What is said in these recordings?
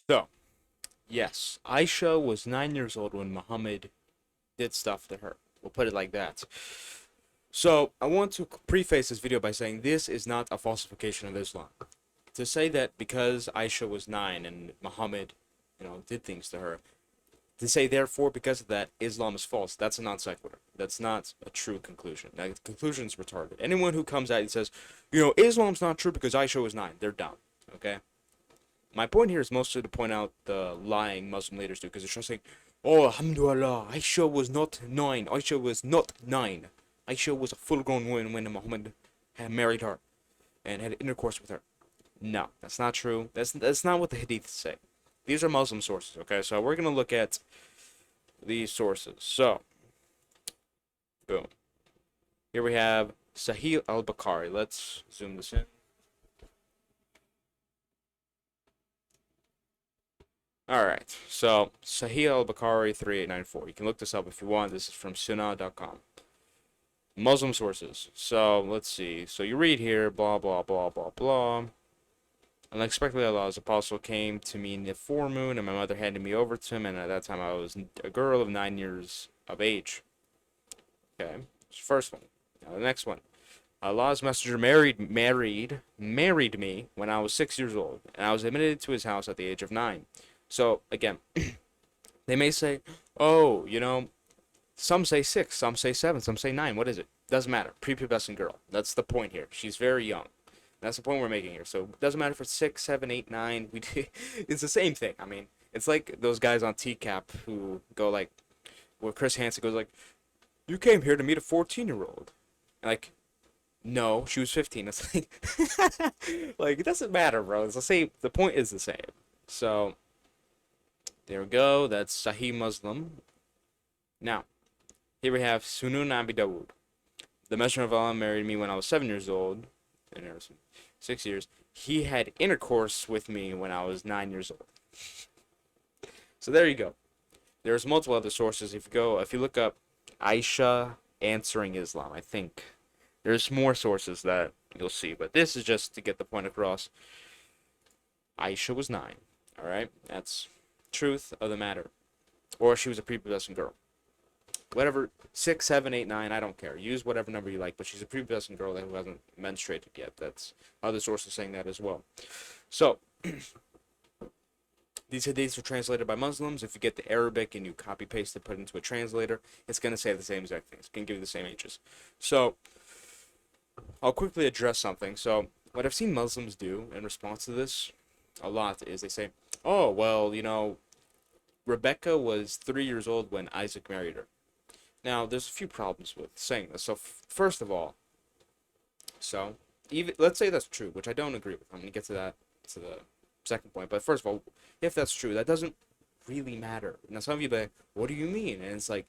So, yes, Aisha was 9 years old when Muhammad did stuff to her. We'll put it like that. So, I want to preface this video by saying this is not a falsification of Islam. To say that because Aisha was 9 and Muhammad, did things to her, to say therefore because of that Islam is false, that's a non sequitur. That's not a true conclusion. That conclusion is retarded. Anyone who comes out and says, Islam's not true because Aisha was 9, they're dumb. Okay? My point here is mostly to point out the lying Muslim leaders do, because they're trying to say, oh, alhamdulillah, Aisha was not 9. Aisha was not 9. Aisha was a full-grown woman when Muhammad had married her and had intercourse with her. No, that's not true. That's not what the hadiths say. These are Muslim sources, okay? So we're going to look at these sources. So, boom. Here we have Sahih al-Bukhari. Let's zoom this in. Alright, so Sahih al-Bukhari 3894. You can look this up if you want. This is from sunnah.com. Muslim sources. So, let's see. So you read here, blah, blah, blah, blah, blah. Unexpectedly, Allah's apostle came to me in the foremoon, and my mother handed me over to him, and at that time I was a girl of 9 years of age. Okay, that's the first one. Now the next one. Allah's messenger married me when I was 6 years old, and I was admitted to his house at the age of 9. So, again, they may say, oh, some say 6, some say 7, some say 9. What is it? Doesn't matter. Prepubescent girl. That's the point here. She's very young. That's the point we're making here. So it doesn't matter if it's 6, 7, 8, 9. It's the same thing. I mean, it's like those guys on TCAP who go like, where Chris Hansen goes like, you came here to meet a 14-year-old. Like, no, she was 15. It's like, like, it doesn't matter, bro. It's the same. The point is the same. So, there we go. That's Sahih Muslim. Now, here we have Sunan Abi Dawud. The Messenger of Allah married me when I was 7 years old. And there was 6 years. He had intercourse with me when I was 9 years old. So there you go. There's multiple other sources. If you look up Aisha answering Islam, I think there's more sources that you'll see. But this is just to get the point across. Aisha was 9. All right, that's truth of the matter. Or she was a prepubescent girl. Whatever, 6, 7, 8, 9, I don't care. Use whatever number you like, but she's a prepubescent girl who hasn't menstruated yet. That's other sources saying that as well. So, these hadiths are translated by Muslims. If you get the Arabic and you copy-paste it, put it into a translator, it's going to say the same exact things. It's going to give you the same ages. So, I'll quickly address something. So, what I've seen Muslims do in response to this a lot is they say, oh, well, Rebecca was 3 years old when Isaac married her. Now, there's a few problems with saying this. So, first of all, even let's say that's true, which I don't agree with. I'm going to get to that, to the second point. But first of all, if that's true, that doesn't really matter. Now, some of you be like, what do you mean? And it's like,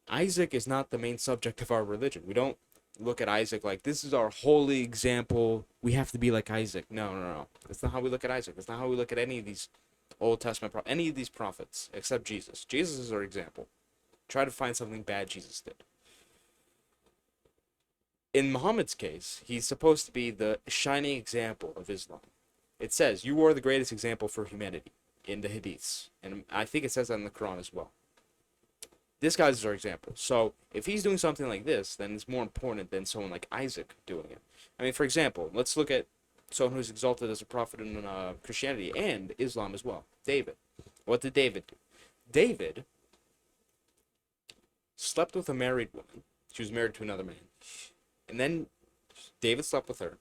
Isaac is not the main subject of our religion. We don't look at Isaac like, this is our holy example. We have to be like Isaac. No, no, no. That's not how we look at Isaac. That's not how we look at any of these Old Testament, any of these prophets, except Jesus. Jesus is our example. Try to find something bad Jesus did. In Muhammad's case, he's supposed to be the shining example of Islam. It says, you are the greatest example for humanity in the hadiths. And I think it says that in the Quran as well. This guy's our example. So, if he's doing something like this, then it's more important than someone like Isaac doing it. I mean, for example, let's look at someone who's exalted as a prophet in Christianity and Islam as well. David. What did David do? David slept with a married woman. She was married to another man. And then David slept with her.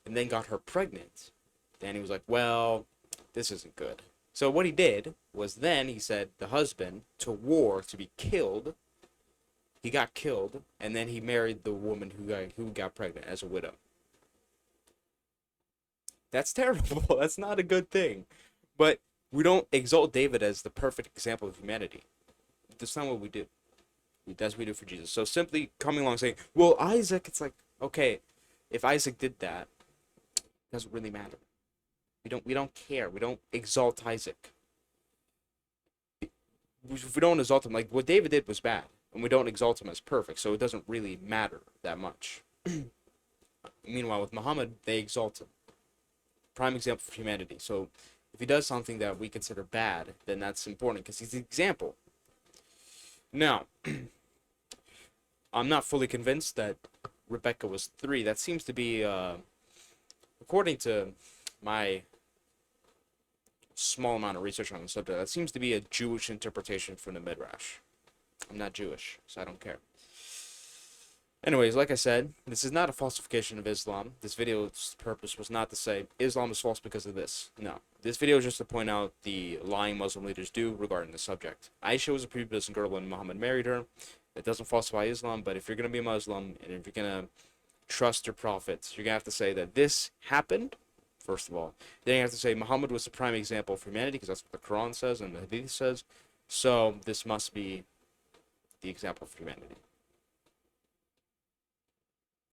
And then got her pregnant. Then he was like, well, this isn't good. So what he did was then he said the husband to war to be killed. He got killed. And then he married the woman who got pregnant as a widow. That's terrible. That's not a good thing. But we don't exalt David as the perfect example of humanity. That's not what we do. That's what we do for Jesus. So simply coming along saying, well, Isaac, it's like, okay, if Isaac did that, it doesn't really matter. We don't care. We don't exalt Isaac. If we don't exalt him, like what David did was bad, and we don't exalt him as perfect, so it doesn't really matter that much. Meanwhile, with Muhammad, they exalt him. Prime example for humanity. So If he does something that we consider bad, then that's important because he's the example. Now, I'm not fully convinced that Rebecca was 3. That seems to be, according to my small amount of research on the subject, that seems to be a Jewish interpretation from the Midrash. I'm not Jewish, so I don't care. Anyways, like I said, this is not a falsification of Islam. This video's purpose was not to say Islam is false because of this. No. This video is just to point out the lying Muslim leaders do regarding the subject. Aisha was a prepubescent girl when Muhammad married her. It doesn't falsify Islam, but if you're going to be a Muslim and if you're going to trust your prophets, you're going to have to say that this happened, first of all. Then you have to say Muhammad was the prime example of humanity because that's what the Quran says and the Hadith says. So this must be the example of humanity.